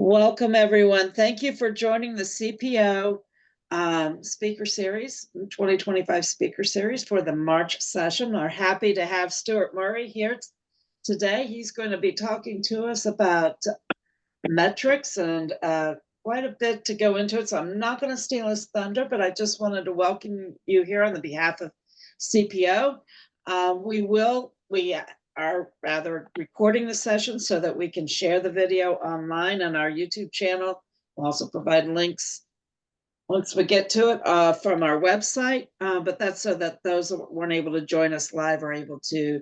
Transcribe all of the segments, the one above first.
Welcome, everyone. Thank you for joining the CPO speaker series, 2025 speaker series for the March session. We're happy to have Stuart Murray here today. He's going to be talking to us about metrics and quite a bit to go into it. So I'm not going to steal his thunder, but I just wanted to welcome you here on the behalf of CPO. We are rather recording the session so that we can share the video online on our YouTube channel. We'll also provide links once we get to it from our website, but that's so that those that weren't able to join us live are able to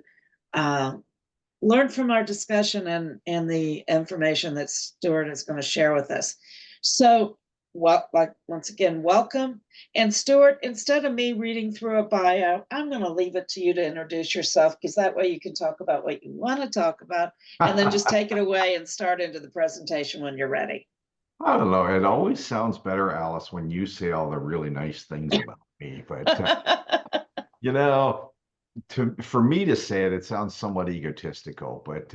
learn from our discussion and the information that Stuart is going to share with us. So, once again, welcome. And Stuart, instead of me reading through a bio, I'm going to leave it to you to introduce yourself, because that way you can talk about what you want to talk about, and then just take it away and start into the presentation when you're ready. I don't know. It always sounds better, Alice, when you say all the really nice things about me. But, for me to say it, it sounds somewhat egotistical. But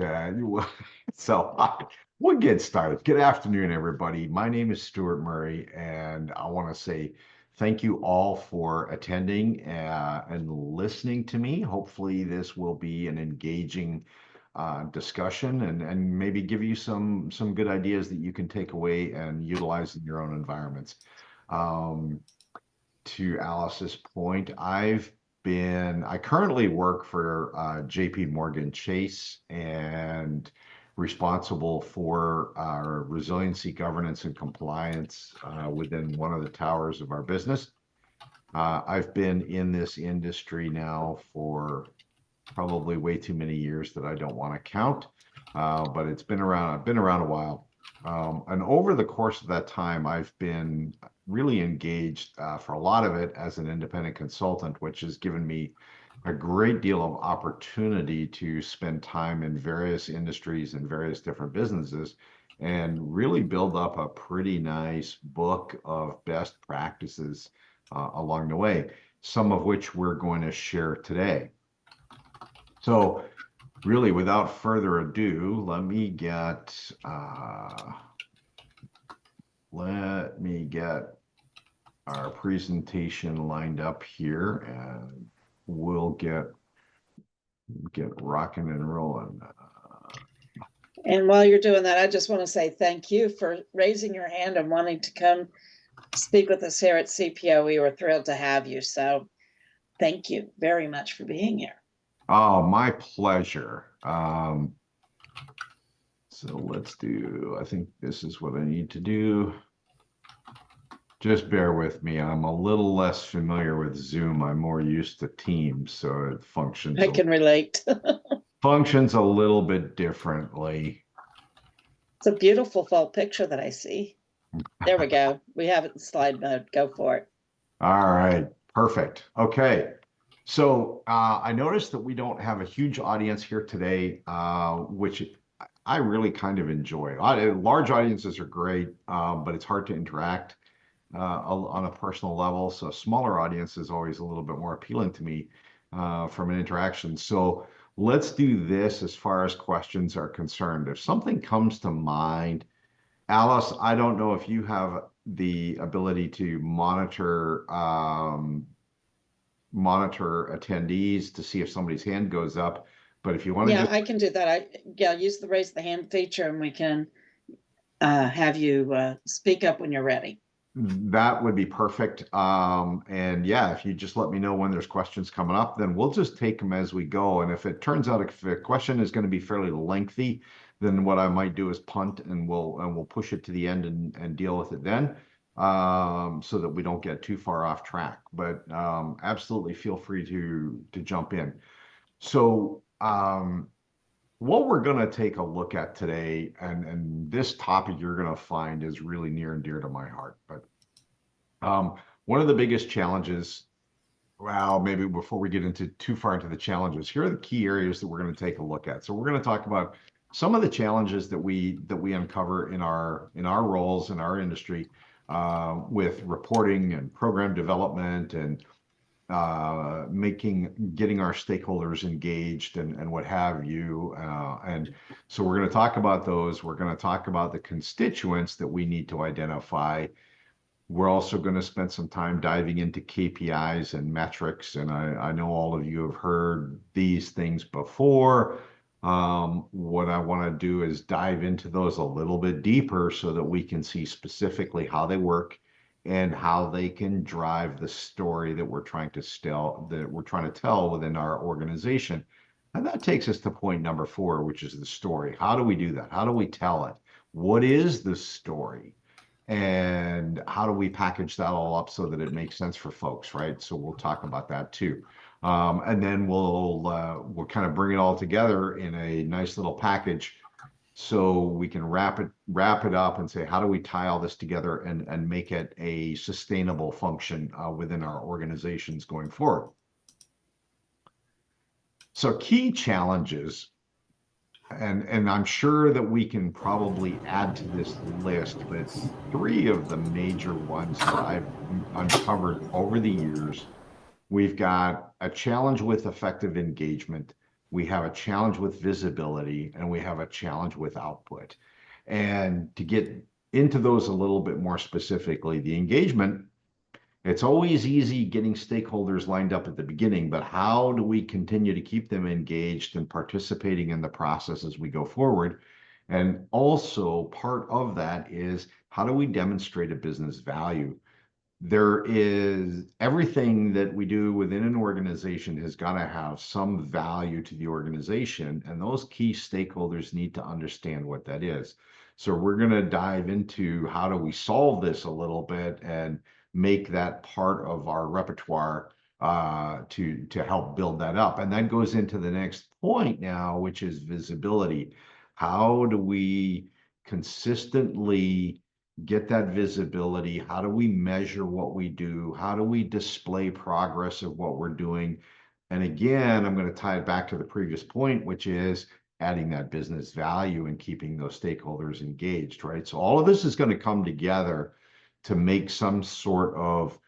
so we'll get started. Good afternoon, everybody. My name is Stuart Murray, and I want to say thank you all for attending and listening to me. Hopefully, this will be an engaging discussion and maybe give you some good ideas that you can take away and utilize in your own environments. To Alice's point, I currently work for JPMorgan Chase and responsible for our resiliency, governance, and compliance within one of the towers of our business. I've been in this industry now for probably way too many years that I don't want to count, but it's been around. I've been around a while, and over the course of that time, I've been really engaged for a lot of it as an independent consultant, which has given me a great deal of opportunity to spend time in various industries and various different businesses and really build up a pretty nice book of best practices along the way, some of which we're going to share today. So really, without further ado, let me get our presentation lined up here, and we'll get rocking and rolling. And while you're doing that, I just want to say thank you for raising your hand and wanting to come speak with us here at CPO. We were thrilled to have you. So thank you very much for being here. Oh, my pleasure. So let's I think this is what I need to do. Just bear with me. I'm a little less familiar with Zoom. I'm more used to Teams, so it functions. I can relate. Functions a little bit differently. It's a beautiful fall picture that I see. There we go. We have it in slide mode. Go for it. All right. Perfect. Okay. So I noticed that we don't have a huge audience here today, which I really kind of enjoy. Large audiences are great, but it's hard to interact on a personal level. So smaller audience is always a little bit more appealing to me from an interaction. So let's do this as far as questions are concerned. If something comes to mind, Alice, I don't know if you have the ability to monitor attendees to see if somebody's hand goes up, but if you want to I can do that. Use the raise the hand feature, and we can have you speak up when you're ready. That would be perfect. And yeah, if you just let me know when there's questions coming up, then we'll just take them as we go. And if it turns out if a question is going to be fairly lengthy, then what I might do is punt, and we'll push it to the end and deal with it then, so that we don't get too far off track. But absolutely feel free to jump in. So what we're going to take a look at today, and this topic you're going to find is really near and dear to my heart. But one of the biggest challenges, well, maybe before we get too far into the challenges, here are the key areas that we're going to take a look at. So we're going to talk about some of the challenges that we uncover in our roles in our industry with reporting and program development and getting our stakeholders engaged and what have you. And so we're going to talk about those. We're going to talk about the constituents that we need to identify. We're also going to spend some time diving into KPIs and metrics. And I know all of you have heard these things before. What I want to do is dive into those a little bit deeper so that we can see specifically how they work and how they can drive the story that we're trying to tell within our organization. And that takes us to point number 4, which is the story. How do we do that? How do we tell it? What is the story? And how do we package that all up so that it makes sense for folks, right? So we'll talk about that too. And then we'll kind of bring it all together in a nice little package so we can wrap it up and say, how do we tie all this together and make it a sustainable function within our organizations going forward? So key challenges, and I'm sure that we can probably add to this list, but 3 of the major ones that I've uncovered over the years. We've got a challenge with effective engagement. We have a challenge with visibility, and we have a challenge with output. And to get into those a little bit more specifically, the engagement, it's always easy getting stakeholders lined up at the beginning, but how do we continue to keep them engaged and participating in the process as we go forward? And also part of that is how do we demonstrate a business value? There is everything that we do within an organization has got to have some value to the organization, and those key stakeholders need to understand what that is. So we're going to dive into how do we solve this a little bit and make that part of our repertoire to help build that up. And that goes into the next point now, which is visibility. How do we consistently get that visibility? How do we measure what we do? How do we display progress of what we're doing? And again, I'm going to tie it back to the previous point, which is adding that business value and keeping those stakeholders engaged, right? So all of this is going to come together to make some sort of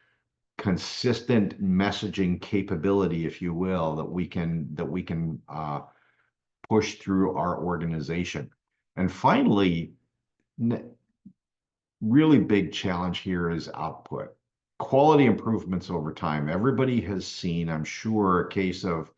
consistent messaging capability, if you will, that we can push through our organization. And finally, really big challenge here is output. Quality improvements over time. Everybody has seen, I'm sure, a case of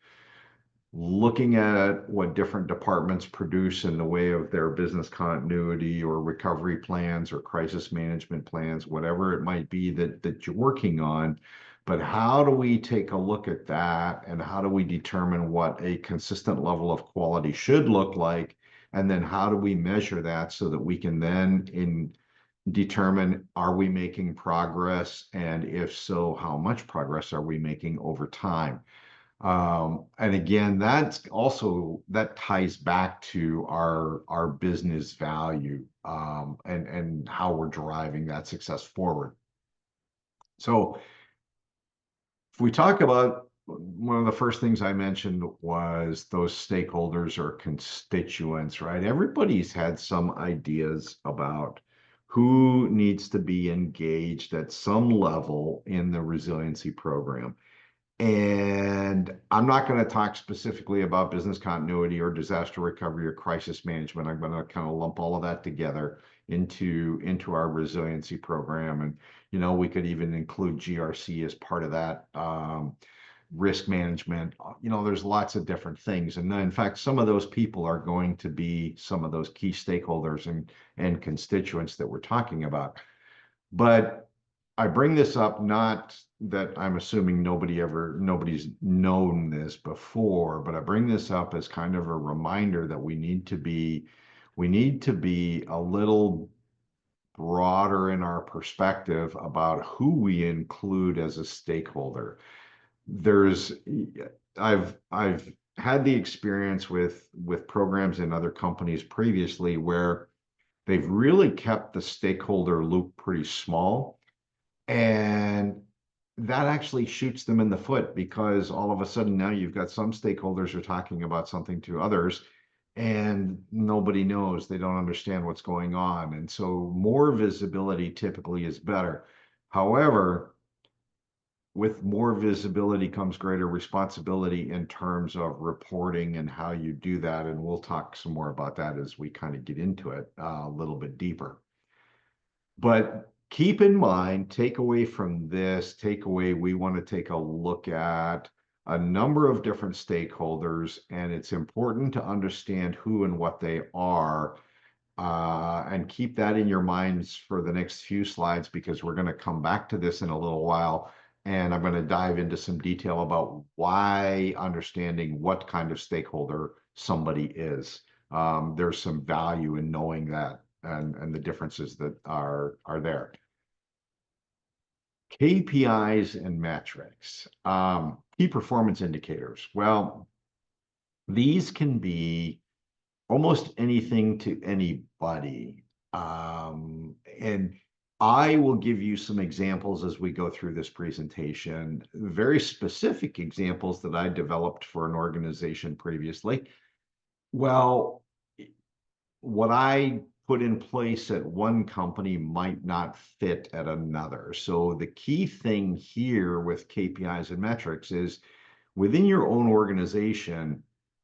looking at what different departments produce in the way of their business continuity or recovery plans or crisis management plans, whatever it might be that you're working on. But how do we take a look at that, and how do we determine what a consistent level of quality should look like? And then how do we measure that so that we can then determine, are we making progress? And if so, how much progress are we making over time? And again, that ties back to our business value, and how we're driving that success forward. So if we talk about, one of the first things I mentioned was those stakeholders or constituents, right? Everybody's had some ideas about who needs to be engaged at some level in the resiliency program. And I'm not going to talk specifically about business continuity or disaster recovery or crisis management. I'm going to kind of lump all of that together into our resiliency program. And, we could even include GRC as part of that, risk management. There's lots of different things. And in fact, some of those people are going to be some of those key stakeholders and constituents that we're talking about. But I bring this up, not that I'm assuming nobody's known this before, but I bring this up as kind of a reminder that we need to be a little broader in our perspective about who we include as a stakeholder. I've had the experience with programs in other companies previously where they've really kept the stakeholder loop pretty small. And that actually shoots them in the foot, because all of a sudden now you've got some stakeholders are talking about something to others and nobody knows, they don't understand what's going on. And so more visibility typically is better. However, with more visibility comes greater responsibility in terms of reporting and how you do that. And we'll talk some more about that as we kind of get into it a little bit deeper. But keep in mind, takeaway from this, takeaway, we want to take a look at a number of different stakeholders, and it's important to understand who and what they are. And keep that in your minds for the next few slides, because we're going to come back to this in a little while. And I'm going to dive into some detail about why understanding what kind of stakeholder somebody is. There's some value in knowing that and the differences that are there. KPIs and metrics, key performance indicators. Well, these can be almost anything to anybody. And I will give you some examples as we go through this presentation, very specific examples that I developed for an organization previously. Well, what I put in place at one company might not fit at another. So the key thing here with KPIs and metrics is within your own organization,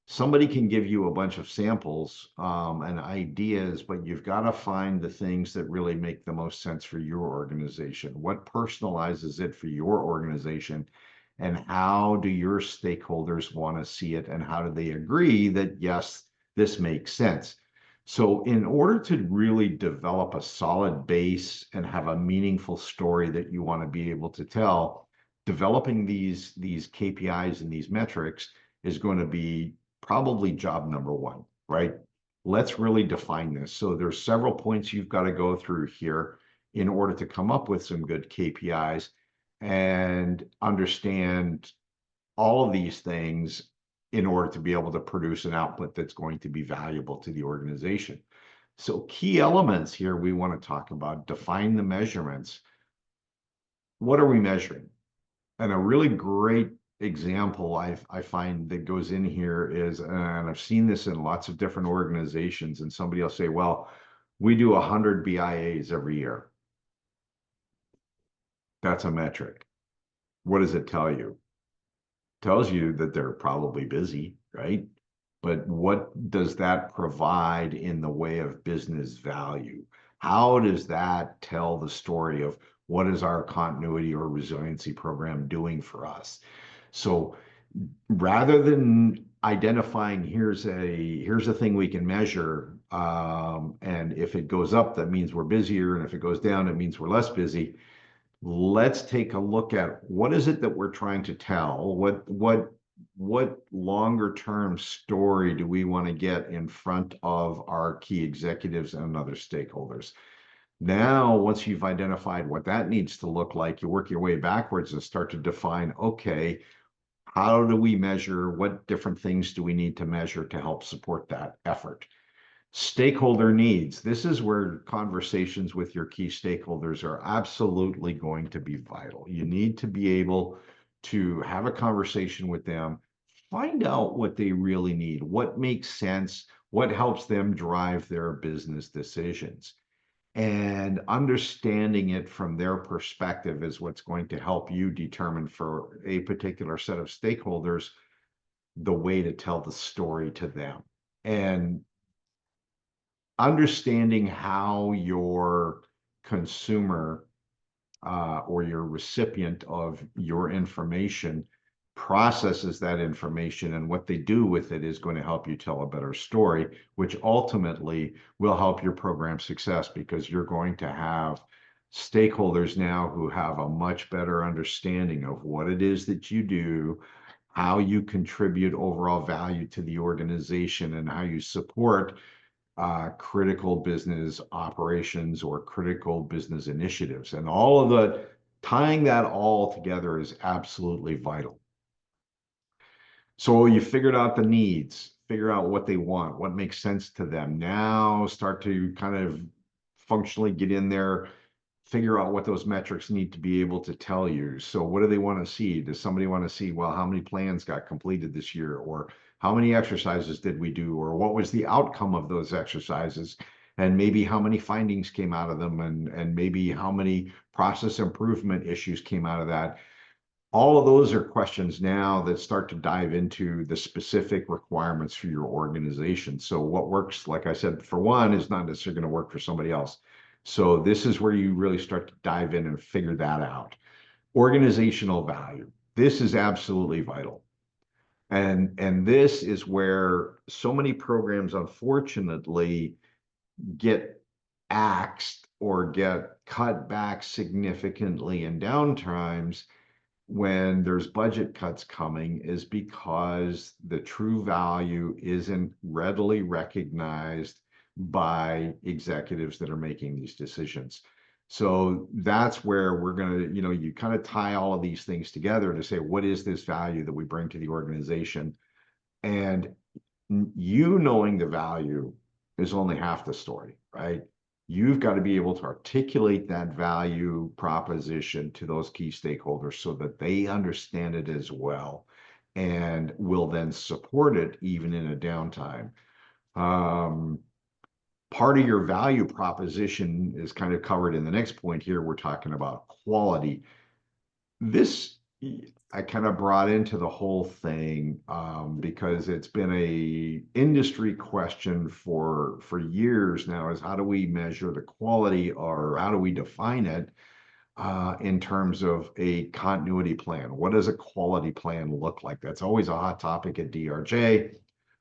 somebody can give you a bunch of samples and ideas, but you've got to find the things that really make the most sense for your organization. What personalizes it for your organization, and how do your stakeholders want to see it, and how do they agree that, yes, this makes sense? So in order to really develop a solid base and have a meaningful story that you want to be able to tell, developing these KPIs and these metrics is going to be probably job number one, right? Let's really define this. So there's several points you've got to go through here in order to come up with some good KPIs and understand all of these things in order to be able to produce an output that's going to be valuable to the organization. So key elements here we want to talk about: define the measurements. What are we measuring? And a really great example I find that goes in here is, and I've seen this in lots of different organizations, and somebody will say, well, we do 100 BIAs every year. That's a metric. What does it tell you? It tells you that they're probably busy, right? But what does that provide in the way of business value? How does that tell the story of what is our continuity or resiliency program doing for us? So rather than identifying here's a thing we can measure, and if it goes up, that means we're busier, and if it goes down, it means we're less busy. Let's take a look at what is it that we're trying to tell. What longer term story do we want to get in front of our key executives and other stakeholders? Now, once you've identified what that needs to look like, you work your way backwards and start to define, okay, how do we measure? What different things do we need to measure to help support that effort? Stakeholder needs. This is where conversations with your key stakeholders are absolutely going to be vital. You need to be able to have a conversation with them, find out what they really need, what makes sense, what helps them drive their business decisions. And understanding it from their perspective is what's going to help you determine for a particular set of stakeholders the way to tell the story to them. And understanding how your consumer or your recipient of your information processes that information and what they do with it is going to help you tell a better story, which ultimately will help your program success, because you're going to have stakeholders now who have a much better understanding of what it is that you do, how you contribute overall value to the organization, and how you support critical business operations or critical business initiatives. And all of the tying that all together is absolutely vital. So you figured out the needs, figure out what they want, what makes sense to them. Now start to kind of functionally get in there, figure out what those metrics need to be able to tell you. So what do they want to see? Does somebody want to see, well, how many plans got completed this year? Or how many exercises did we do? Or what was the outcome of those exercises? And maybe how many findings came out of them, and maybe how many process improvement issues came out of that. all of those are questions now that start to dive into the specific requirements for your organization. So what works, like I said, for one is not necessarily going to work for somebody else. So this is where you really start to dive in and figure that out. Organizational value. This is absolutely vital. And this is where so many programs, unfortunately, get axed or get cut back significantly in downtimes when there's budget cuts coming, is because the true value isn't readily recognized by executives that are making these decisions. So that's where we're going to, you kind of tie all of these things together to say, what is this value that we bring to the organization? And you knowing the value is only half the story, right? You've got to be able to articulate that value proposition to those key stakeholders so that they understand it as well and will then support it even in a downtime. Part of your value proposition is kind of covered in the next point here. We're talking about quality. This I kind of brought into the whole thing because it's been a industry question for years now, is how do we measure the quality, or how do we define it in terms of a continuity plan? What does a quality plan look like? That's always a hot topic at DRJ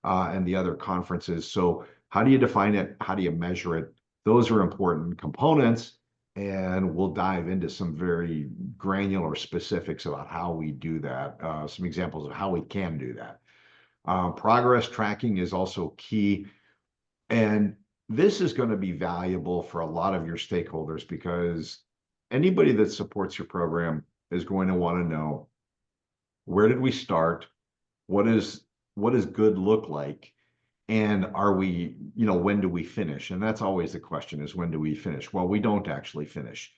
and the other conferences. So how do you define it? How do you measure it? Those are important components. And we'll dive into some very granular specifics about how we do that, some examples of how we can do that. Progress tracking is also key. And this is going to be valuable for a lot of your stakeholders, because anybody that supports your program is going to want to know, where did we start? What does good look like? And are we, when do we finish? And that's always the question, is when do we finish? Well, we don't actually finish.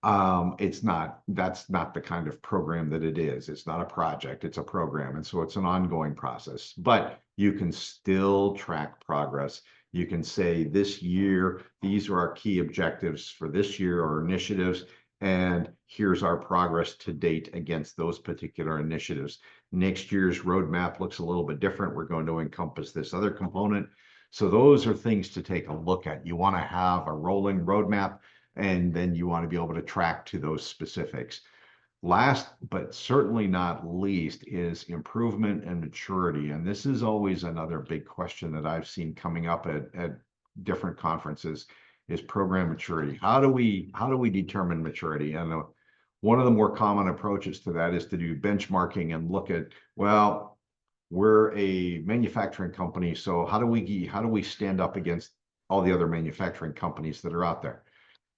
That's not the kind of program that it is. It's not a project, it's a program. And so it's an ongoing process, but you can still track progress. You can say, this year, these are our key objectives for this year, or initiatives, and here's our progress to date against those particular initiatives. Next year's roadmap looks a little bit different. We're going to encompass this other component. So those are things to take a look at. You want to have a rolling roadmap, and then you want to be able to track to those specifics. Last, but certainly not least, is improvement and maturity. And this is always another big question that I've seen coming up at different conferences, is program maturity. How do we determine maturity? And one of the more common approaches to that is to do benchmarking and look at, well, we're a manufacturing company, so how do we stand up against all the other manufacturing companies that are out there?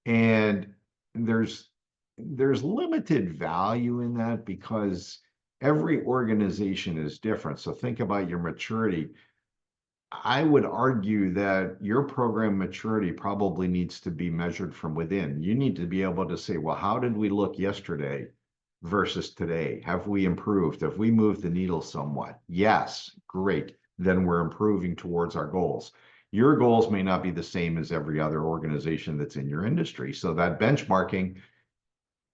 And there's limited value in that, because every organization is different. So think about your maturity. I would argue that your program maturity probably needs to be measured from within. You need to be able to say, well, how did we look yesterday versus today? Have we improved? Have we moved the needle somewhat? Yes, great. Then we're improving towards our goals. Your goals may not be the same as every other organization that's in your industry. So that benchmarking,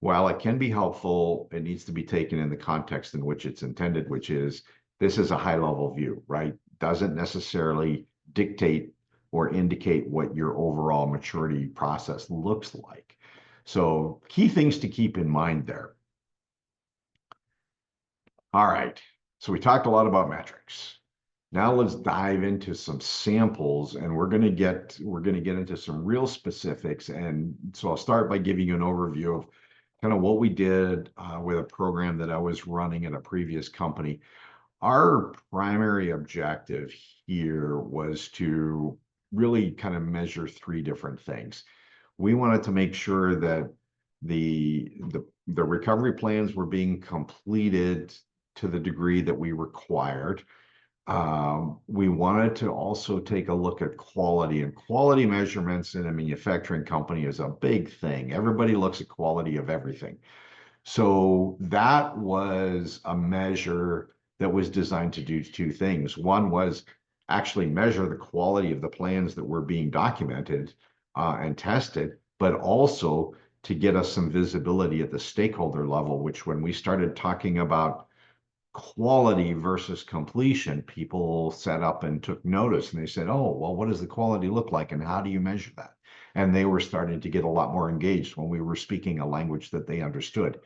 while it can be helpful, it needs to be taken in the context in which it's intended, which is, this is a high level view, right? Doesn't necessarily dictate or indicate what your overall maturity process looks like. So key things to keep in mind there. All right, so we talked a lot about metrics. Now let's dive into some samples, and we're going to get into some real specifics. And so I'll start by giving you an overview of kind of what we did with a program that I was running at a previous company. Our primary objective here was to really kind of measure three different things. We wanted to make sure that the recovery plans were being completed to the degree that we required. We wanted to also take a look at quality, and quality measurements in a manufacturing company is a big thing. Everybody looks at quality of everything. So that was a measure that was designed to do two things. One was actually measure the quality of the plans that were being documented and tested, but also to get us some visibility at the stakeholder level, which when we started talking about quality versus completion, people sat up and took notice and they said, oh, well, what does the quality look like and how do you measure that? And they were starting to get a lot more engaged when we were speaking a language that they understood.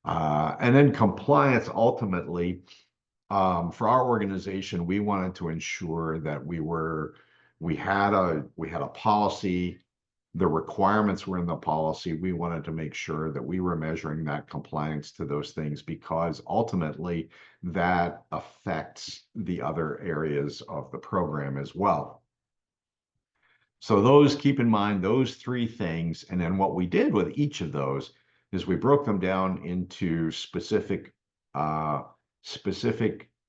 And then compliance, ultimately, for our organization, we wanted to ensure that we had a policy. The requirements were in the policy. We wanted to make sure that we were measuring that compliance to those things, because ultimately that affects the other areas of the program as well. So those, keep in mind those three things. And then what we did with each of those is we broke them down into specific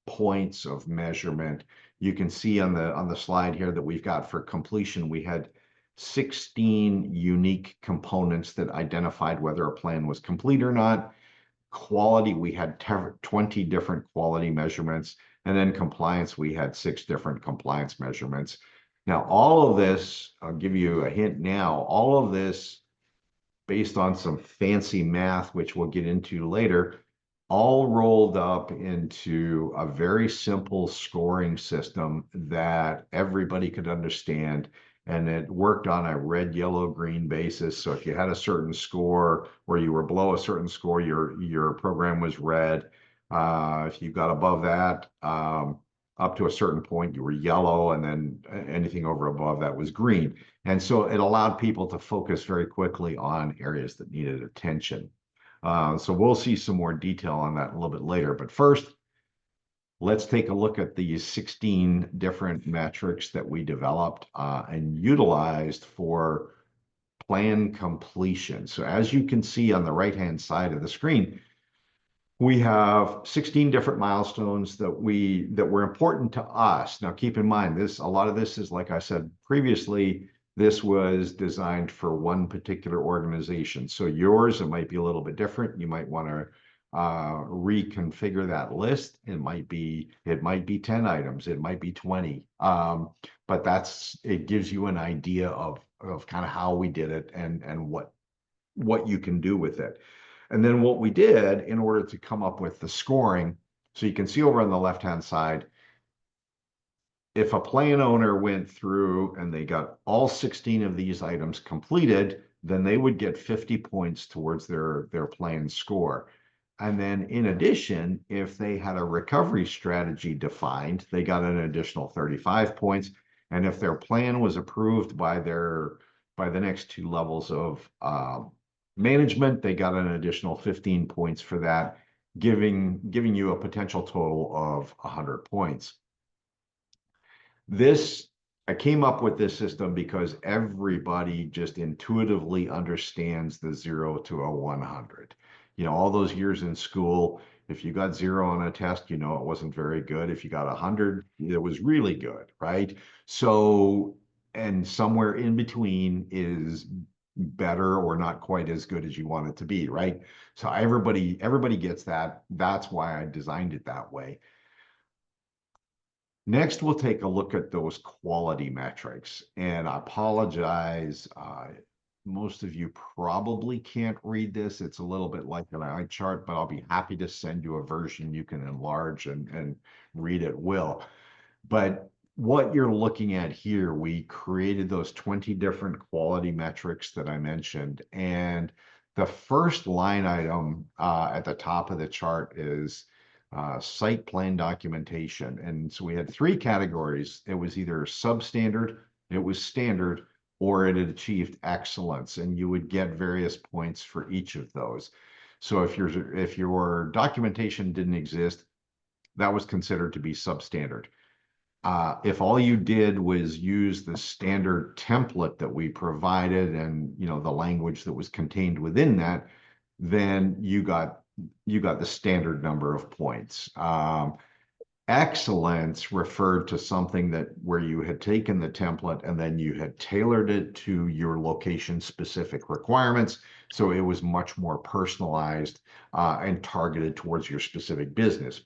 points of measurement. You can see on the slide here that we've got for completion, we had 16 unique components that identified whether a plan was complete or not. Quality, we had 20 different quality measurements. And then compliance, we had 6 different compliance measurements. Now, all of this, I'll give you a hint now, all of this based on some fancy math, which we'll get into later, all rolled up into a very simple scoring system that everybody could understand. And it worked on a red, yellow, green basis. So if you had a certain score or you were below a certain score, your program was red. If you got above that, up to a certain point, you were yellow, and then anything over above that was green. And so it allowed people to focus very quickly on areas that needed attention. So we'll see some more detail on that a little bit later. But first, let's take a look at these 16 different metrics that we developed and utilized for plan completion. So as you can see on the right-hand side of the screen, we have 16 different milestones that were important to us. Now, keep in mind, a lot of this is, like I said previously, this was designed for one particular organization. So yours, it might be a little bit different. You might want to reconfigure that list. It might be 10 items. It might be 20. But it gives you an idea of kind of how we did it and what you can do with it. And then what we did in order to come up with the scoring, so you can see over on the left-hand side, if a plan owner went through and they got all 16 of these items completed, then they would get 50 points towards their plan score. And then in addition, if they had a recovery strategy defined, they got an additional 35 points. And if their plan was approved by the next 2 levels of management, they got an additional 15 points for that, giving you a potential total of 100 points. I came up with this system because everybody just intuitively understands the 0 to a 100. All those years in school, if you got 0 on a test, it wasn't very good. If you got 100, it was really good, right? So, and somewhere in between is better or not quite as good as you want it to be, right? So everybody gets that. That's why I designed it that way. Next, we'll take a look at those quality metrics. And I apologize, most of you probably can't read this. It's a little bit like an eye chart, but I'll be happy to send you a version you can enlarge and read at will. But what you're looking at here, we created those 20 different quality metrics that I mentioned. And the first line item at the top of the chart is site plan documentation. And so we had 3 categories. It was either substandard, it was standard, or it had achieved excellence. And you would get various points for each of those. So if your documentation didn't exist, that was considered to be substandard. If all you did was use the standard template that we provided and the language that was contained within that, then you got the standard number of points. Excellence referred to something where you had taken the template and then you had tailored it to your location specific requirements. So it was much more personalized and targeted towards your specific business.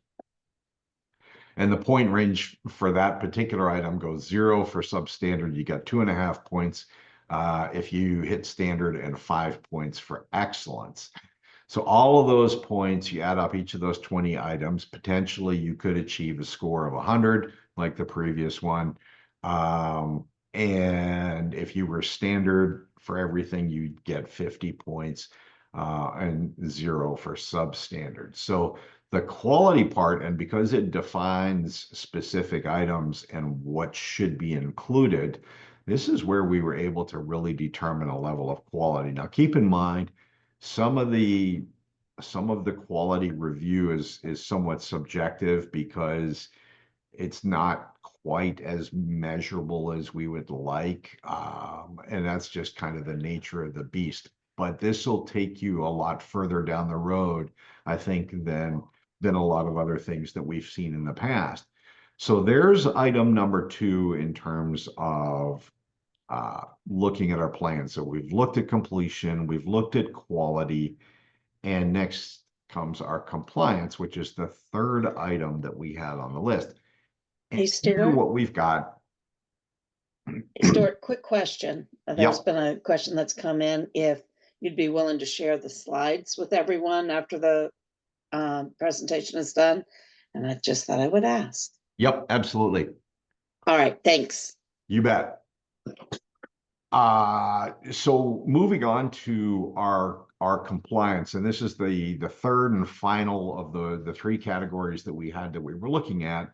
And the point range for that particular item goes 0 for substandard. You got 2.5 points. if you hit standard, and 5 points for excellence. So all of those points, you add up each of those 20 items, potentially you could achieve a score of 100 like the previous one. And if you were standard for everything, you'd get 50 points and 0 for substandard. So the quality part, and because it defines specific items and what should be included, this is where we were able to really determine a level of quality. Now, keep in mind, some of the quality review is somewhat subjective because it's not quite as measurable as we would like. And that's just kind of the nature of the beast. But this will take you a lot further down the road, I think, than a lot of other things that we've seen in the past. So there's item number 2 in terms of looking at our plan. So we've looked at completion, we've looked at quality, and next comes our compliance, which is the third item that we had on the list. And Hey, here Stuart. what we've got. Stuart, quick question. There's Yep. been a question that's come in, if you'd be willing to share the slides with everyone after the presentation is done. And I just thought I would ask. Yep, absolutely. All right, thanks. You bet. So moving on to our compliance, and this is the third and final of the 3 categories that we had that we were looking at.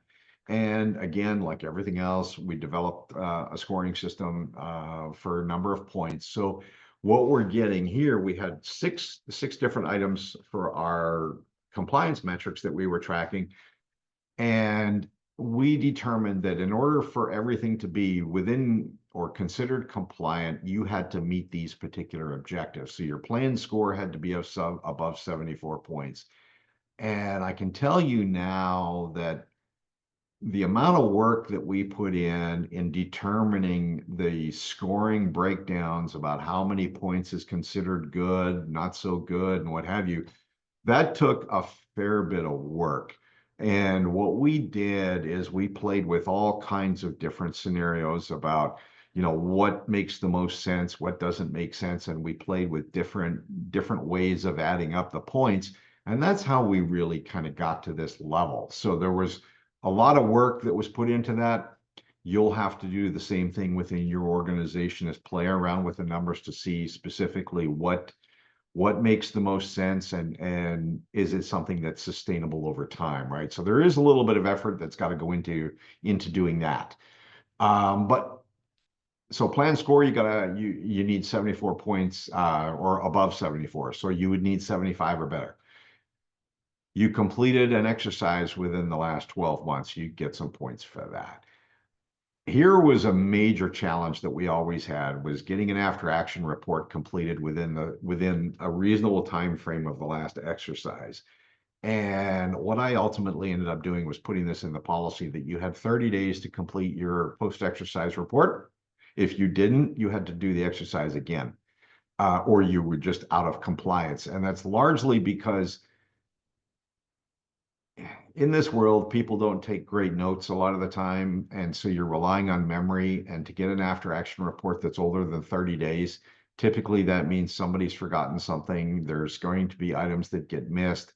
And again, like everything else, we developed a scoring system for a number of points. So what we're getting here, we had six different items for our compliance metrics that we were tracking. And we determined that in order for everything to be within or considered compliant, you had to meet these particular objectives. So your plan score had to be above 74 points. And I can tell you now that the amount of work that we put in determining the scoring breakdowns about how many points is considered good, not so good, and what have you, that took a fair bit of work. And what we did is we played with all kinds of different scenarios about, what makes the most sense, what doesn't make sense, and we played with different ways of adding up the points. And that's how we really kind of got to this level. So there was a lot of work that was put into that. You'll have to do the same thing within your organization, is play around with the numbers to see specifically what makes the most sense, and is it something that's sustainable over time, right? So there is a little bit of effort that's got to go into doing that. But so plan score, you need 74 points or above 74. So you would need 75 or better. You completed an exercise within the last 12 months, you get some points for that. Here was a major challenge that we always had, was getting an after action report completed within a reasonable time frame of the last exercise. And what I ultimately ended up doing was putting this in the policy that you had 30 days to complete your post-exercise report. If you didn't, you had to do the exercise again, or you were just out of compliance. And that's largely because in this world, people don't take great notes a lot of the time. And so you're relying on memory. And to get an after action report that's older than 30 days, typically that means somebody's forgotten something. There's going to be items that get missed.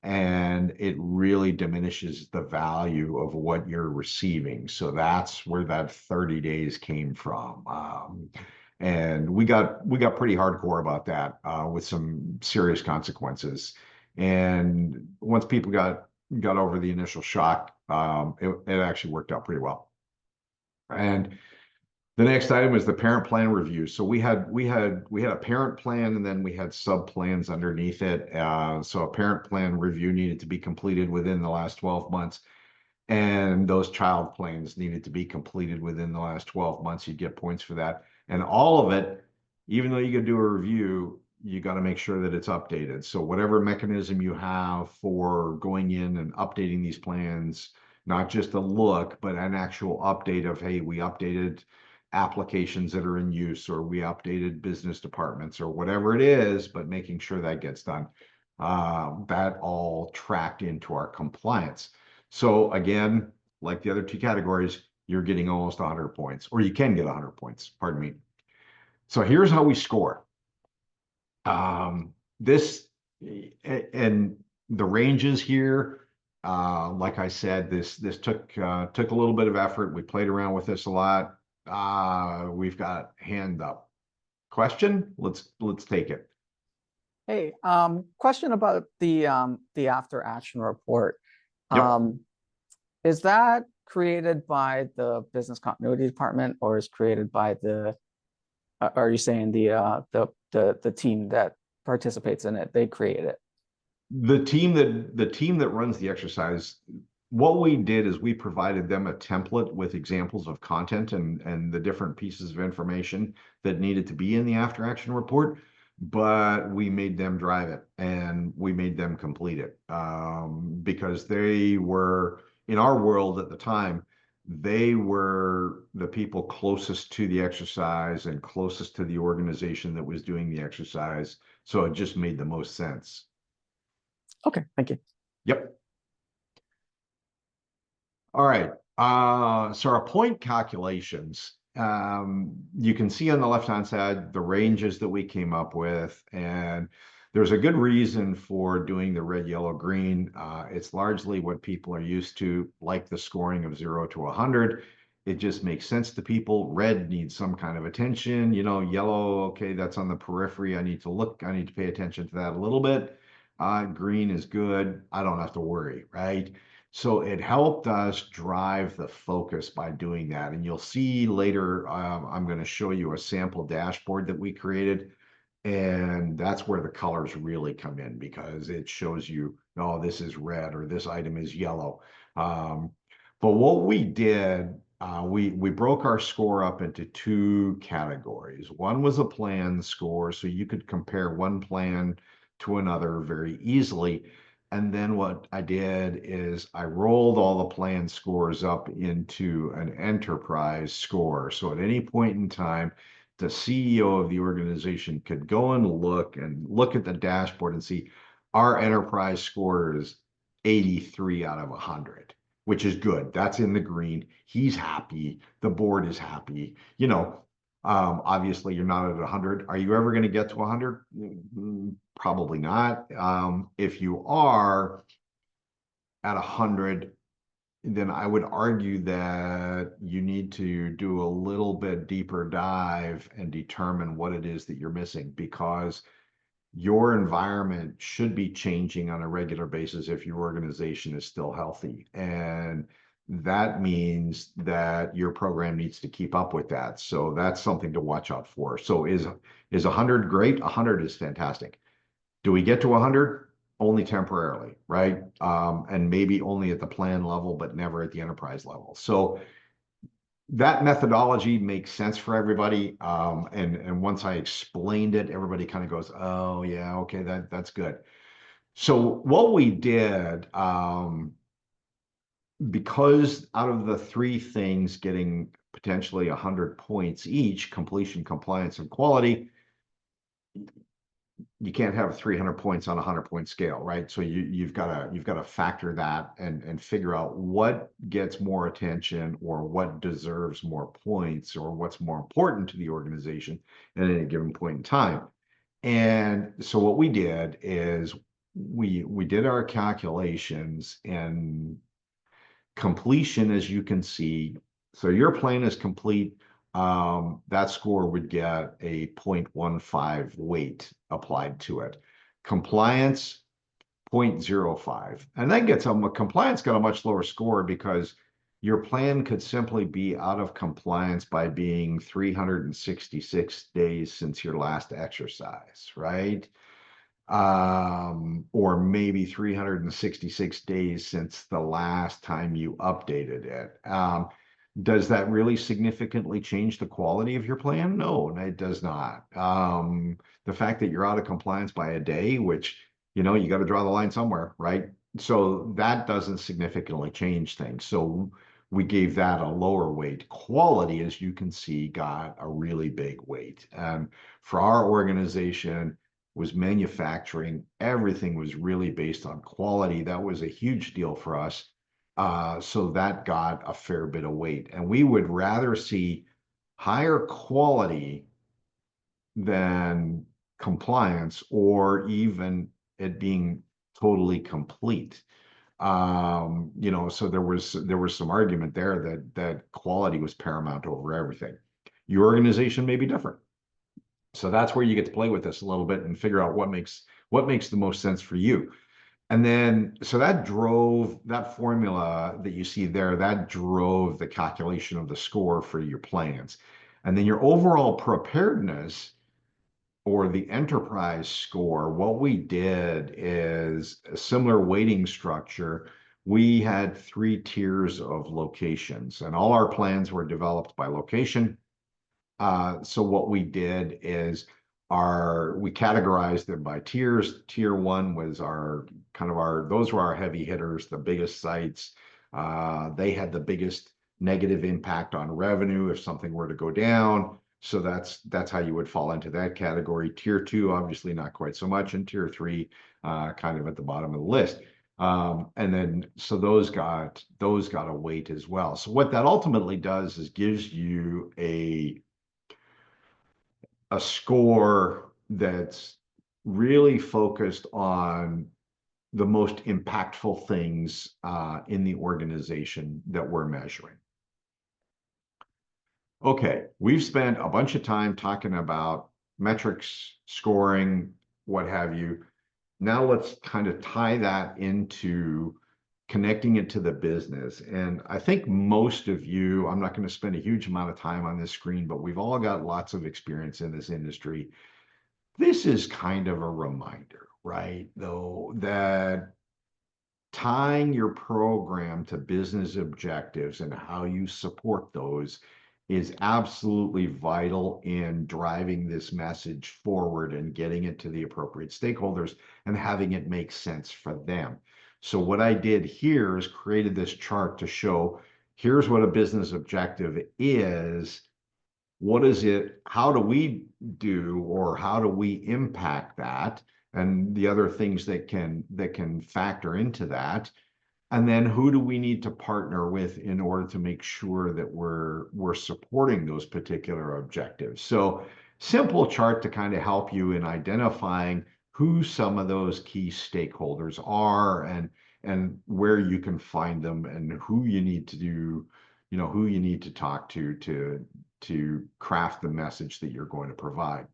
And it really diminishes the value of what you're receiving. So that's where that 30 days came from. And we got pretty hardcore about that with some serious consequences. And once people got over the initial shock, it actually worked out pretty well. And the next item is the parent plan review. So we had a parent plan, and then we had sub plans underneath it. So a parent plan review needed to be completed within the last 12 months. And those child plans needed to be completed within the last 12 months. You'd get points for that. And all of it, even though you could do a review, you got to make sure that it's updated. So whatever mechanism you have for going in and updating these plans, not just a look, but an actual update of, hey, we updated applications that are in use, or we updated business departments, or whatever it is, but making sure that gets done. That all tracked into our compliance. So again, like the other 2 categories, you're getting almost 100 points, or you can get 100 points, pardon me. So here's how we score. This and the ranges here, like I said, this took a little bit of effort. We played around with this a lot. We've got hand up. Question? Let's take it. Hey, question about the after action report. Yep. Is that created by the business continuity department, or is created by the? Are you saying the team that participates in it? They create it. The team that runs the exercise, what we did is we provided them a template with examples of content and the different pieces of information that needed to be in the after action report, but we made them drive it and we made them complete it, because they were, in our world at the time, they were the people closest to the exercise and closest to the organization that was doing the exercise. So it just made the most sense. Okay, thank you. Yep. All right. So our point calculations, you can see on the left-hand side the ranges that we came up with, and there's a good reason for doing the red, yellow, green. It's largely what people are used to, like the scoring of 0 to 100. It just makes sense to people. Red needs some kind of attention. Yellow, okay, that's on the periphery. I need to pay attention to that a little bit. Green is good. I don't have to worry, right? So it helped us drive the focus by doing that. And you'll see later, I'm going to show you a sample dashboard that we created. And that's where the colors really come in, because it shows you, oh, this is red or this item is yellow. But what we did, we broke our score up into two categories. One was a plan score, so you could compare one plan to another very easily. And then what I did is I rolled all the plan scores up into an enterprise score. So at any point in time, the CEO of the organization could go and look at the dashboard and see our enterprise score is 83 out of 100, which is good. That's in the green. He's happy. The board is happy. Obviously, you're not at 100. Are you ever going to get to 100? Probably not. If you are at 100, then I would argue that you need to do a little bit deeper dive and determine what it is that you're missing, because your environment should be changing on a regular basis if your organization is still healthy. And that means that your program needs to keep up with that. So that's something to watch out for. So is 100 great? 100 is fantastic. Do we get to 100? Only temporarily, right? And maybe only at the plan level, but never at the enterprise level. So that methodology makes sense for everybody. And once I explained it, everybody kind of goes, oh yeah, okay, that's good. So what we did, because out of the three things getting potentially 100 points each, completion, compliance, and quality, you can't have 300 points on a 100-point scale, right? So you've got to factor that and figure out what gets more attention or what deserves more points or what's more important to the organization at any given point in time. And so what we did is we did our calculations, and completion, as you can see, so your plan is complete. That score would get a 0.15 weight applied to it. Compliance, 0.05. And that gets compliance got a much lower score because your plan could simply be out of compliance by being 366 days since your last exercise, right? Or maybe 366 days since the last time you updated it. Does that really significantly change the quality of your plan? No, it does not. The fact that you're out of compliance by a day, which, you got to draw the line somewhere, right? So that doesn't significantly change things. So we gave that a lower weight. Quality, as you can see, got a really big weight. For our organization, was manufacturing. Everything was really based on quality. That was a huge deal for us. So that got a fair bit of weight. And we would rather see higher quality than compliance or even it being totally complete. You know, so there was some argument there that quality was paramount over everything. Your organization may be different. So that's where you get to play with this a little bit and figure out what makes the most sense for you. And then, so that drove that formula that you see there, that drove the calculation of the score for your plans. And then your overall preparedness or the enterprise score, what we did is a similar weighting structure. We had 3 tiers of locations, and all our plans were developed by location. So what we did is we categorized them by tiers. Tier 1 was those were our heavy hitters, the biggest sites. They had the biggest negative impact on revenue if something were to go down. So that's how you would fall into that category. Tier 2, obviously not quite so much, and tier 3, kind of at the bottom of the list. And then so those got a weight as well. So what that ultimately does is gives you a score that's really focused on the most impactful things in the organization that we're measuring. Okay, we've spent a bunch of time talking about metrics, scoring, what have you. Now let's kind of tie that into connecting it to the business. And I think most of you, I'm not going to spend a huge amount of time on this screen, but we've all got lots of experience in this industry. This is kind of a reminder, right? Though, that tying your program to business objectives and how you support those is absolutely vital in driving this message forward and getting it to the appropriate stakeholders and having it make sense for them. So what I did here is created this chart to show here's what a business objective is. What is it? How do we do, or how do we impact that? And the other things that can factor into that. And then who do we need to partner with in order to make sure that we're supporting those particular objectives? So simple chart to kind of help you in identifying who some of those key stakeholders are and where you can find them and who you need to do, who you need to talk to craft the message that you're going to provide.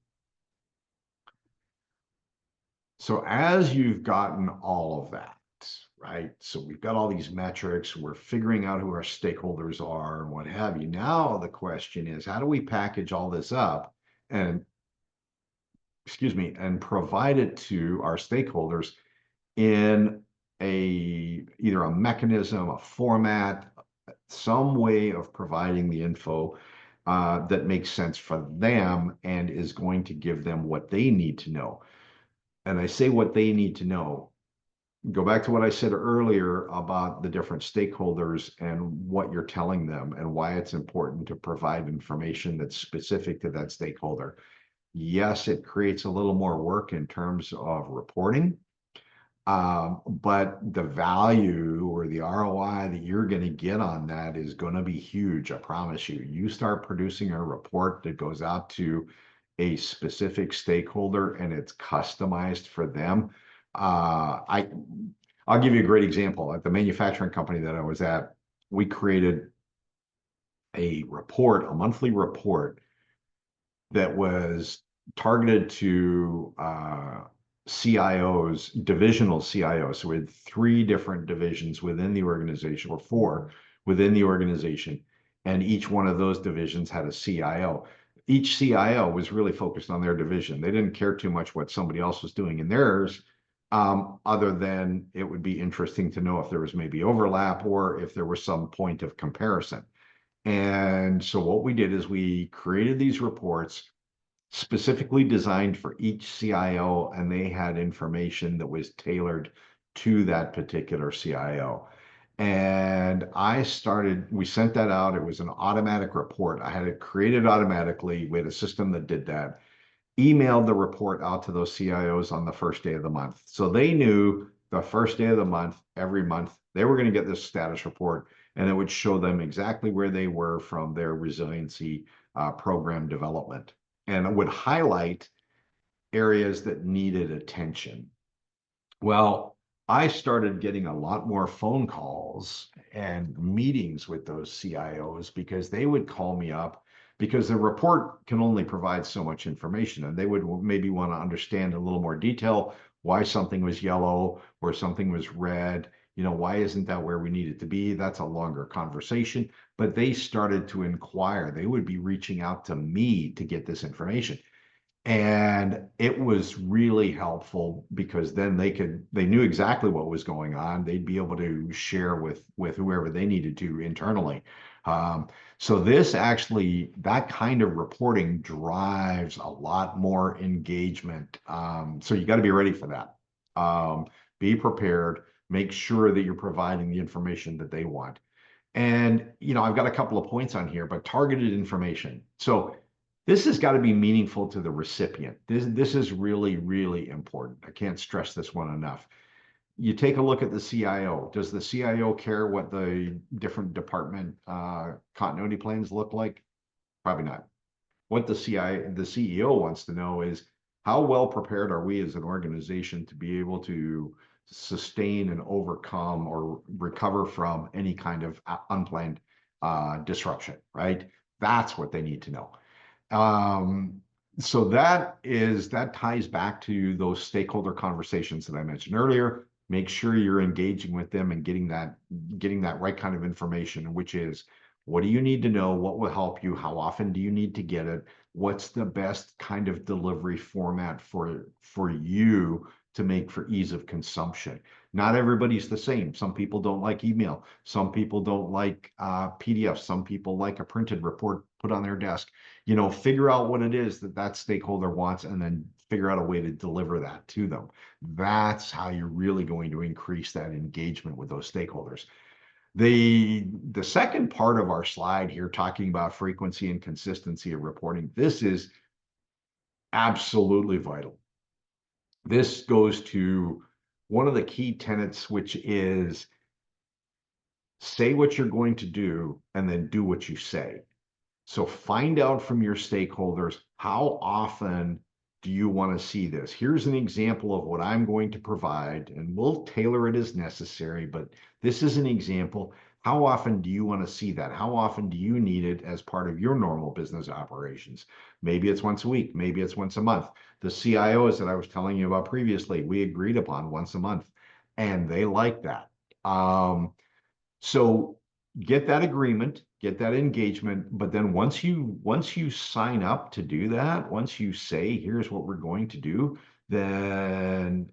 So as you've gotten all of that, right? So we've got all these metrics, we're figuring out who our stakeholders are and what have you. Now the question is, how do we package all this up and, and provide it to our stakeholders in either a mechanism, a format, some way of providing the info that makes sense for them and is going to give them what they need to know. And I say what they need to know. Go back to what I said earlier about the different stakeholders and what you're telling them and why it's important to provide information that's specific to that stakeholder. Yes, it creates a little more work in terms of reporting, but the value or the ROI that you're going to get on that is going to be huge. I promise you. You start producing a report that goes out to a specific stakeholder and it's customized for them. I'll give you a great example. At the manufacturing company that I was at, we created a monthly report that was targeted to CIOs, divisional CIOs. So we had 3 different divisions within the organization, or 4 within the organization, and each one of those divisions had a CIO. Each CIO was really focused on their division. They didn't care too much what somebody else was doing in theirs, other than it would be interesting to know if there was maybe overlap or if there was some point of comparison. And so what we did is we created these reports specifically designed for each CIO, and they had information that was tailored to that particular CIO. And we sent that out. It was an automatic report. I had it created automatically. We had a system that did that. Emailed the report out to those CIOs on the first day of the month. So they knew the first day of the month, every month, they were going to get this status report, and it would show them exactly where they were from their resiliency program development. and would highlight areas that needed attention. Well, I started getting a lot more phone calls and meetings with those CIOs because they would call me up because the report can only provide so much information, and they would maybe want to understand a little more detail why something was yellow or something was red. You know, why isn't that where we need it to be? That's a longer conversation. But they started to inquire. They would be reaching out to me to get this information. And it was really helpful because then they knew exactly what was going on. They'd be able to share with whoever they needed to internally. So this actually, that kind of reporting drives a lot more engagement. So you got to be ready for that. Be prepared, make sure that you're providing the information that they want. And, you know, I've got a couple of points on here, but targeted information. So this has got to be meaningful to the recipient. This is really, really important. I can't stress this one enough. You take a look at the CIO. Does the CIO care what the different department continuity plans look like? Probably not. What the CEO wants to know is how well prepared are we as an organization to be able to sustain and overcome or recover from any kind of unplanned disruption, right? That's what they need to know. So that ties back to those stakeholder conversations that I mentioned earlier. Make sure you're engaging with them and getting that right kind of information, which is, what do you need to know? What will help you? How often do you need to get it? What's the best kind of delivery format for you to make for ease of consumption? Not everybody's the same. Some people don't like email. Some people don't like PDF. Some people like a printed report put on their desk. You know, figure out what it is that stakeholder wants and then figure out a way to deliver that to them. That's how you're really going to increase that engagement with those stakeholders. The second part of our slide here, talking about frequency and consistency of reporting, this is absolutely vital. This goes to one of the key tenets, which is say what you're going to do and then do what you say. So find out from your stakeholders, how often do you want to see this? Here's an example of what I'm going to provide, and we'll tailor it as necessary, but this is an example. How often do you want to see that? How often do you need it as part of your normal business operations? Maybe it's once a week, maybe it's once a month. The CIOs that I was telling you about previously, we agreed upon once a month, and they like that. So get that agreement, get that engagement, but then once you sign up to do that, once you say, here's what we're going to do, then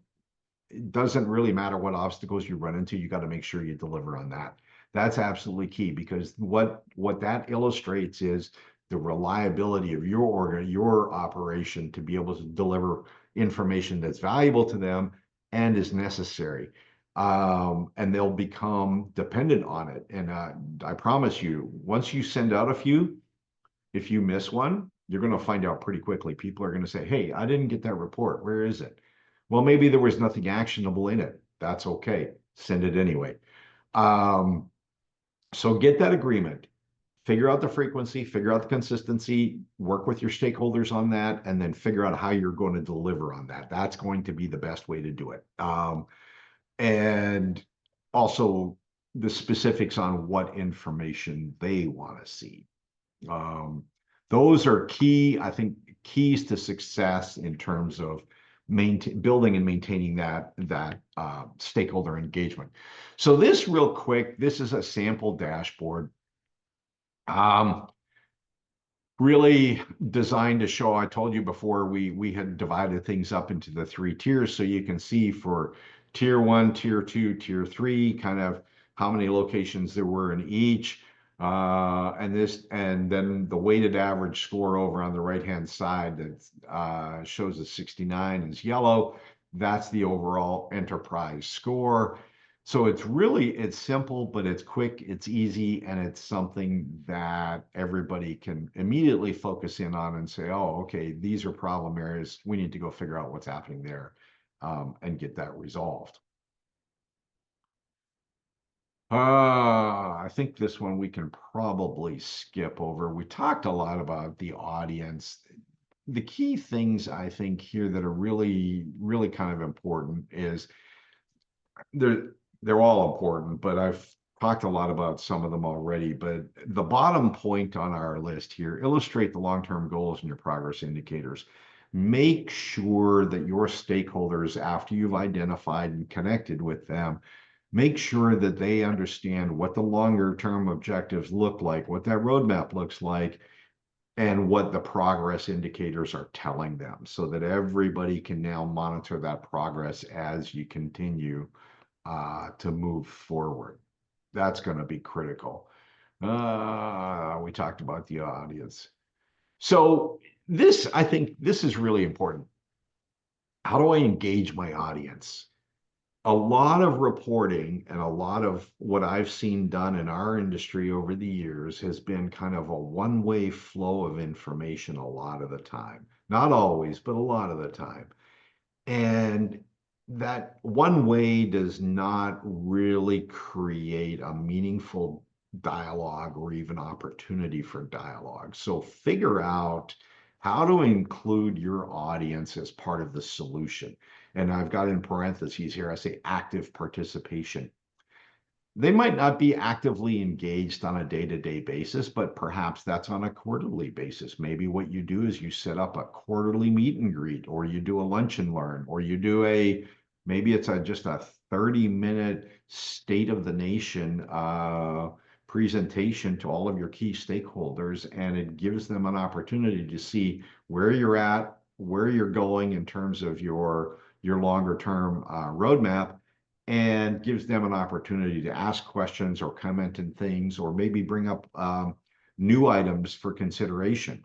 it doesn't really matter what obstacles you run into, you got to make sure you deliver on that. That's absolutely key, because what that illustrates is the reliability of your operation to be able to deliver information that's valuable to them and is necessary. And they'll become dependent on it. And I promise you, once you send out a few, if you miss one, you're going to find out pretty quickly. People are going to say, hey, I didn't get that report. Where is it? Well, maybe there was nothing actionable in it. That's okay. Send it anyway. So get that agreement, figure out the frequency, figure out the consistency, work with your stakeholders on that, and then figure out how you're going to deliver on that. That's going to be the best way to do it. And also the specifics on what information they want to see. Those are key, I think, keys to success in terms of building and maintaining that stakeholder engagement. So this real quick, this is a sample dashboard. Really designed to show, I told you before, we had divided things up into the 3 tiers, so you can see for tier 1, tier 2, tier 3, kind of how many locations there were in each. And then the weighted average score over on the right-hand side that shows a 69 is yellow. That's the overall enterprise score. So it's simple, but it's quick, it's easy, and it's something that everybody can immediately focus in on and say, oh, okay, these are problem areas. We need to go figure out what's happening there and get that resolved. I think this one we can probably skip over. We talked a lot about the audience. the key things I think here that are really kind of important is they're all important, but I've talked a lot about some of them already. But the bottom point on our list here, illustrate the long-term goals and your progress indicators. Make sure that your stakeholders, after you've identified and connected with them, make sure that they understand what the longer term objectives look like, what that roadmap looks like, and what the progress indicators are telling them, so that everybody can now monitor that progress as you continue to move forward. That's going to be critical. We talked about the audience. So this, I think this is really important. How do I engage my audience? A lot of reporting and a lot of what I've seen done in our industry over the years has been kind of a one-way flow of information a lot of the time. Not always, but a lot of the time. And that one way does not really create a meaningful dialogue or even opportunity for dialogue. So figure out how to include your audience as part of the solution. And I've got in parentheses here, I say active participation. They might not be actively engaged on a day-to-day basis, but perhaps that's on a quarterly basis. Maybe what you do is you set up a quarterly meet and greet, or you do a lunch and learn, or you do maybe it's just a 30-minute state of the nation presentation to all of your key stakeholders, and it gives them an opportunity to see where you're at, where you're going in terms of your longer term roadmap, and gives them an opportunity to ask questions or comment on things, or maybe bring up new items for consideration.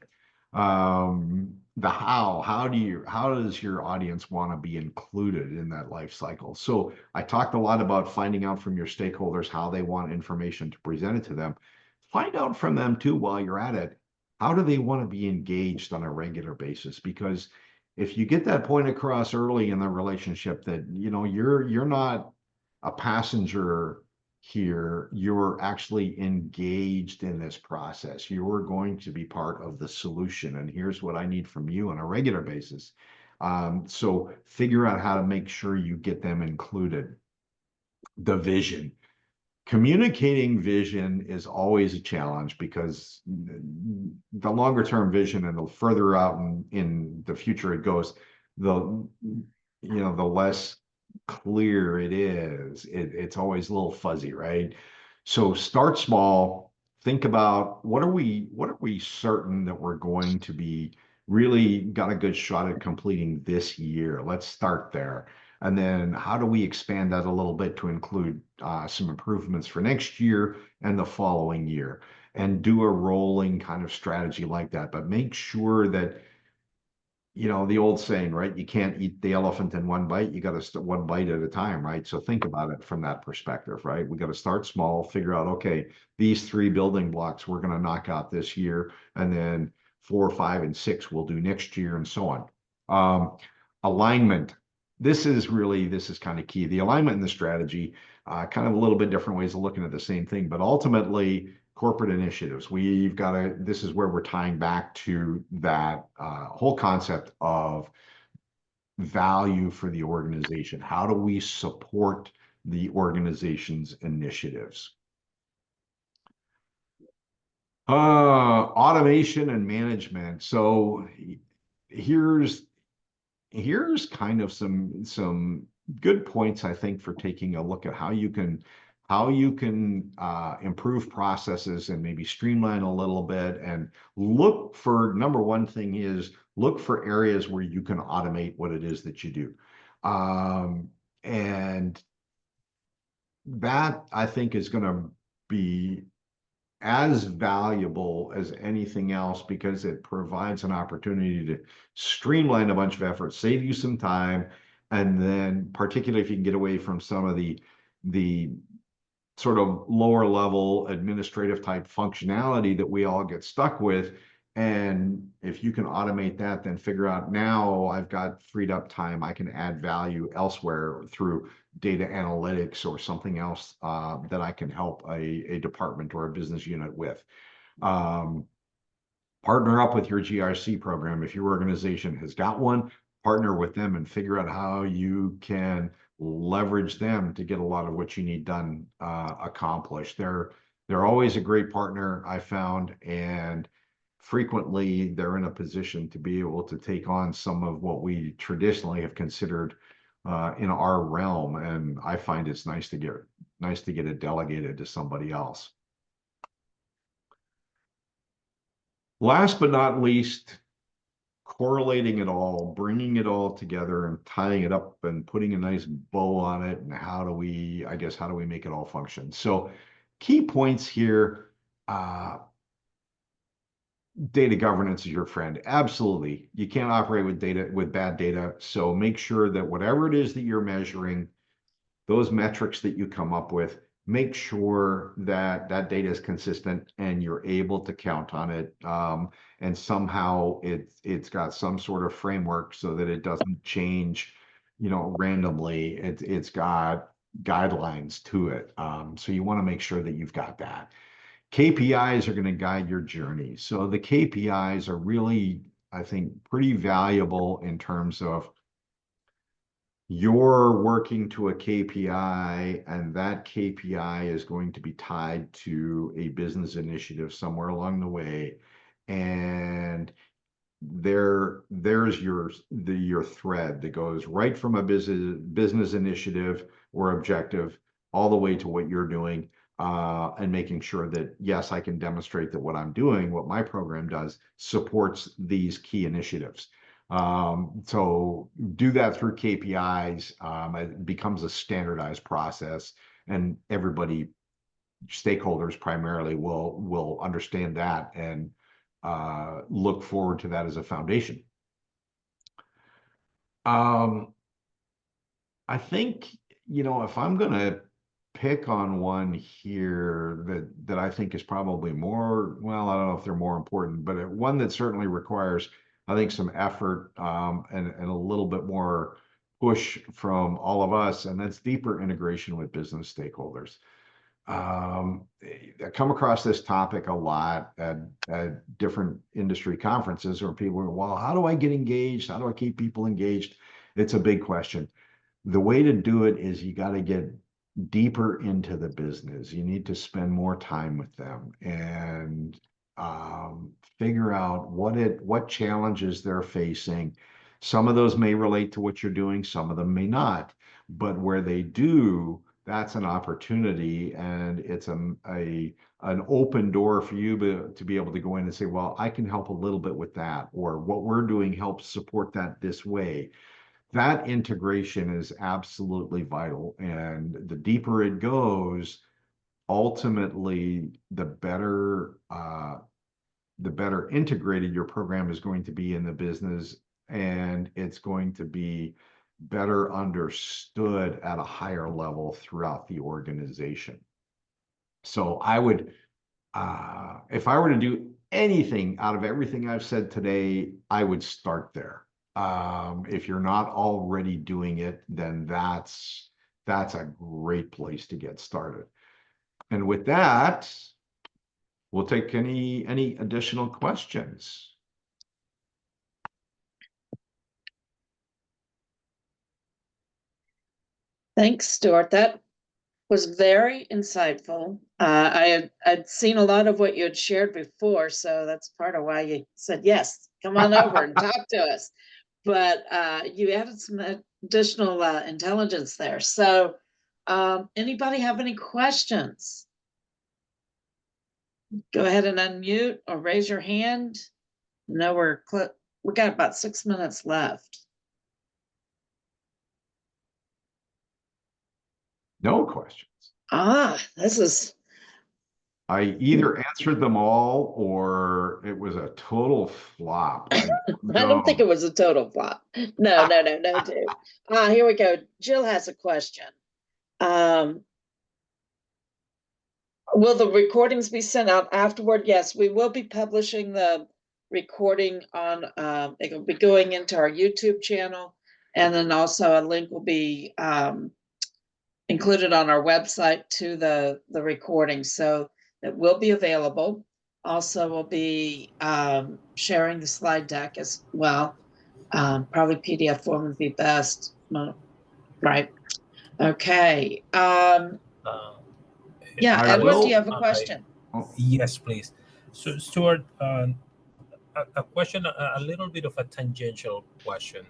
The how does your audience want to be included in that life cycle? So I talked a lot about finding out from your stakeholders how they want information to present it to them. Find out from them too, while you're at it, how do they want to be engaged on a regular basis? Because if you get that point across early in the relationship that, you know, you're not a passenger here, you're actually engaged in this process. You're going to be part of the solution, and here's what I need from you on a regular basis. So figure out how to make sure you get them included. The vision. Communicating vision is always a challenge, because the longer term vision and the further out in the future it goes, the less clear it is. It's always a little fuzzy, right? So start small. Think about what are we certain that we're going to be really got a good shot at completing this year. Let's start there. And then how do we expand that a little bit to include some improvements for next year and the following year, and do a rolling kind of strategy like that. But make sure that, you know, the old saying, right? You can't eat the elephant in one bite. You got to start one bite at a time, right? So think about it from that perspective, right? We got to start small, figure out, okay, these 3 building blocks we're going to knock out this year, and then 4, 5, and 6 we'll do next year, and so on. Alignment. This is kind of key. The alignment and the strategy, kind of a little bit different ways of looking at the same thing, but ultimately corporate initiatives. This is where we're tying back to that whole concept of value for the organization. How do we support the organization's initiatives? Automation and management. So here's kind of some good points, I think, for taking a look at how you can improve processes and maybe streamline a little bit, and look for, number one thing is look for areas where you can automate what it is that you do. And that, I think, is going to be as valuable as anything else, because it provides an opportunity to streamline a bunch of efforts, save you some time, and then particularly if you can get away from some of the sort of lower level administrative type functionality that we all get stuck with. And if you can automate that, then figure out, now I've got freed up time, I can add value elsewhere through data analytics or something else that I can help a department or a business unit with. Partner up with your GRC program. If your organization has got one, partner with them and figure out how you can leverage them to get a lot of what you need done accomplished. They're always a great partner, I found, and frequently they're in a position to be able to take on some of what we traditionally have considered in our realm, and I find it's nice to get it delegated to somebody else. Last but not least, correlating it all, bringing it all together and tying it up and putting a nice bow on it. And how do we make it all function? So key points here, data governance is your friend. Absolutely. You can't operate with bad data. So make sure that whatever it is that you're measuring, those metrics that you come up with, make sure that that data is consistent and you're able to count on it. And somehow it's got some sort of framework so that it doesn't change, randomly. It's got guidelines to it. So you want to make sure that you've got that. KPIs are going to guide your journey. So the KPIs are really, I think, pretty valuable in terms of you're working to a KPI, and that KPI is going to be tied to a business initiative somewhere along the way. And there's your thread that goes right from a business initiative or objective all the way to what you're doing, and making sure that, yes, I can demonstrate that what I'm doing, what my program does, supports these key initiatives. So do that through KPIs. It becomes a standardized process, and everybody, stakeholders primarily, will understand that and look forward to that as a foundation. I think, if I'm going to pick on one here that I think is probably more, well, I don't know if they're more important, but one that certainly requires, I think, some effort and a little bit more push from all of us, and that's deeper integration with business stakeholders. I come across this topic a lot at different industry conferences where people are, well, how do I get engaged? How do I keep people engaged? It's a big question. The way to do it is you got to get deeper into the business. You need to spend more time with them and figure out what challenges they're facing. Some of those may relate to what you're doing, some of them may not, but where they do, that's an opportunity, and it's an open door for you to be able to go in and say, well, I can help a little bit with that, or what we're doing helps support that this way. That integration is absolutely vital, and the deeper it goes, ultimately, the better integrated your program is going to be in the business, and it's going to be better understood at a higher level throughout the organization. So I would, if I were to do anything out of everything I've said today, I would start there. If you're not already doing it, then that's a great place to get started. And with that, we'll take any additional questions. Thanks, Stuart. That was very insightful. I'd seen a lot of what you had shared before, so that's part of why you said, yes, come on over and talk to us. But you added some additional intelligence there. So anybody have any questions? Go ahead and unmute or raise your hand. No, we got about 6 minutes left. No questions. This is. I either answered them all or it was a total flop. I don't think it was a total flop. No, dude. Here we go. Jill has a question. Will the recordings be sent out afterward? Yes, we will be publishing the recording on, it will be going into our YouTube channel, and then also a link will be included on our website to the recording, so it will be available. also will be sharing the slide deck as well. Probably PDF form would be best. Right. Okay. Yeah, I Edward, do you will- have a question? Yes, please. So, Stuart, a question, a little bit of a tangential question.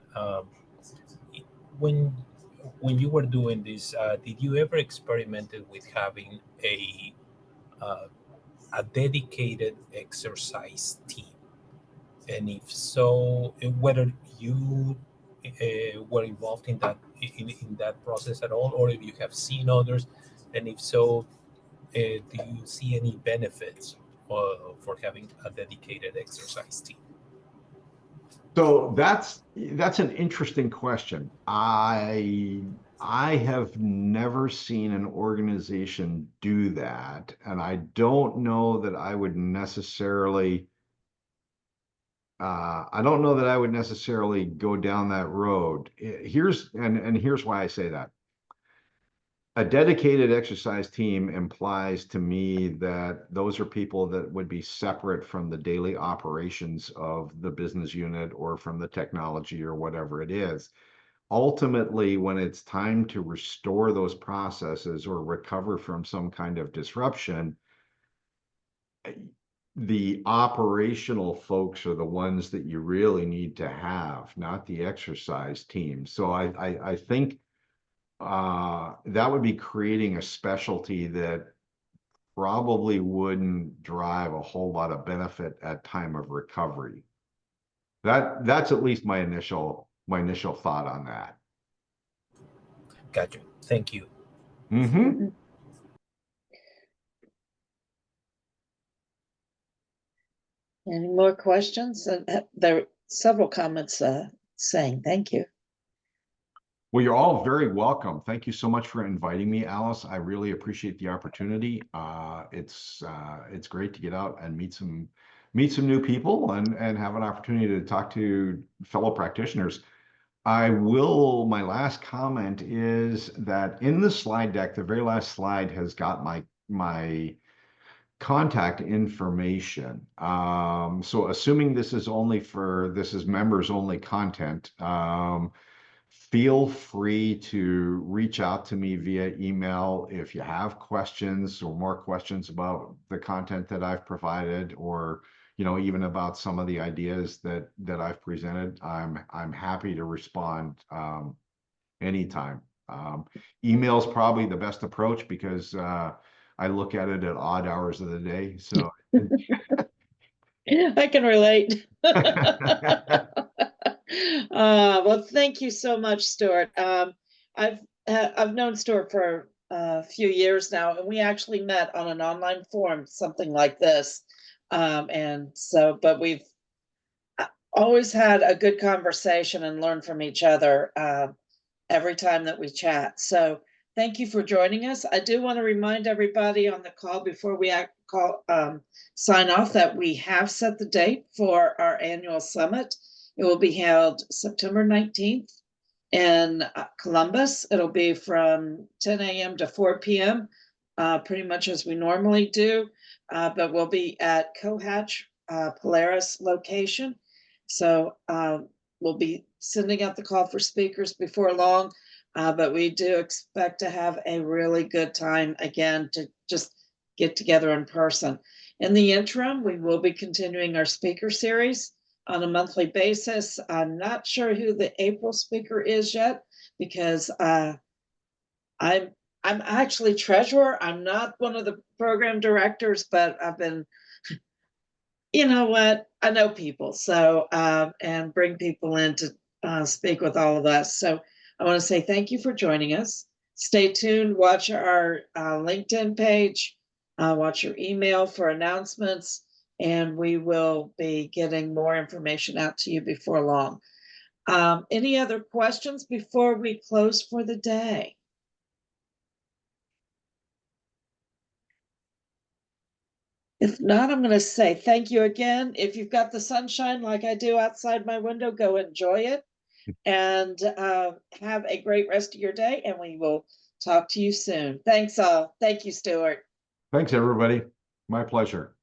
When you were doing this, did you ever experimented with having a dedicated exercise team? And if so, whether you were involved in that process at all, or if you have seen others, and if so, do you see any benefits for having a dedicated exercise team? So that's an interesting question. I have never seen an organization do that, and I don't know that I would necessarily go down that road. Here's why I say that. A dedicated exercise team implies to me that those are people that would be separate from the daily operations of the business unit or from the technology or whatever it is. Ultimately, when it's time to restore those processes or recover from some kind of disruption, the operational folks are the ones that you really need to have, not the exercise team. So I think that would be creating a specialty that probably wouldn't drive a whole lot of benefit at time of recovery. That's at least my initial thought on that. Gotcha. Thank you. Mm-hmm. Any more questions? There are several comments saying thank you. Well, you're all very welcome. Thank you so much for inviting me, Alice. I really appreciate the opportunity. It's great to get out and meet some new people and have an opportunity to talk to fellow practitioners. My last comment is that in the slide deck, the very last slide has got my contact information. So assuming this is members only content, feel free to reach out to me via email if you have questions or more questions about the content that I've provided, or even about some of the ideas that I've presented. I'm happy to respond anytime. Email's probably the best approach because I look at it at odd hours of the day. So I can relate. Well, thank you so much, Stuart. I've known Stuart for a few years now, and we actually met on an online forum, something like this. But we've always had a good conversation and learned from each other every time that we chat. So thank you for joining us. I do want to remind everybody on the call before we sign off that we have set the date for our annual summit. It will be held September 19th in Columbus. It'll be from 10 a.m. to 4 p.m., pretty much as we normally do, but we'll be at Cohatch Polaris location. So we'll be sending out the call for speakers before long, but we do expect to have a really good time again to just get together in person. In the interim, we will be continuing our speaker series on a monthly basis. I'm not sure who the April speaker is yet because I'm actually treasurer. I'm not one of the program directors, but I've been, you know what, I know people, so and bring people in to speak with all of us. So I want to say thank you for joining us. Stay tuned, watch our LinkedIn page, watch your email for announcements, and we will be getting more information out to you before long. Any other questions before we close for the day? If not, I'm going to say thank you again. If you've got the sunshine like I do outside my window, go enjoy it and have a great rest of your day. And we will talk to you soon. Thanks all. Thank you, Stuart. thanks, everybody. My pleasure.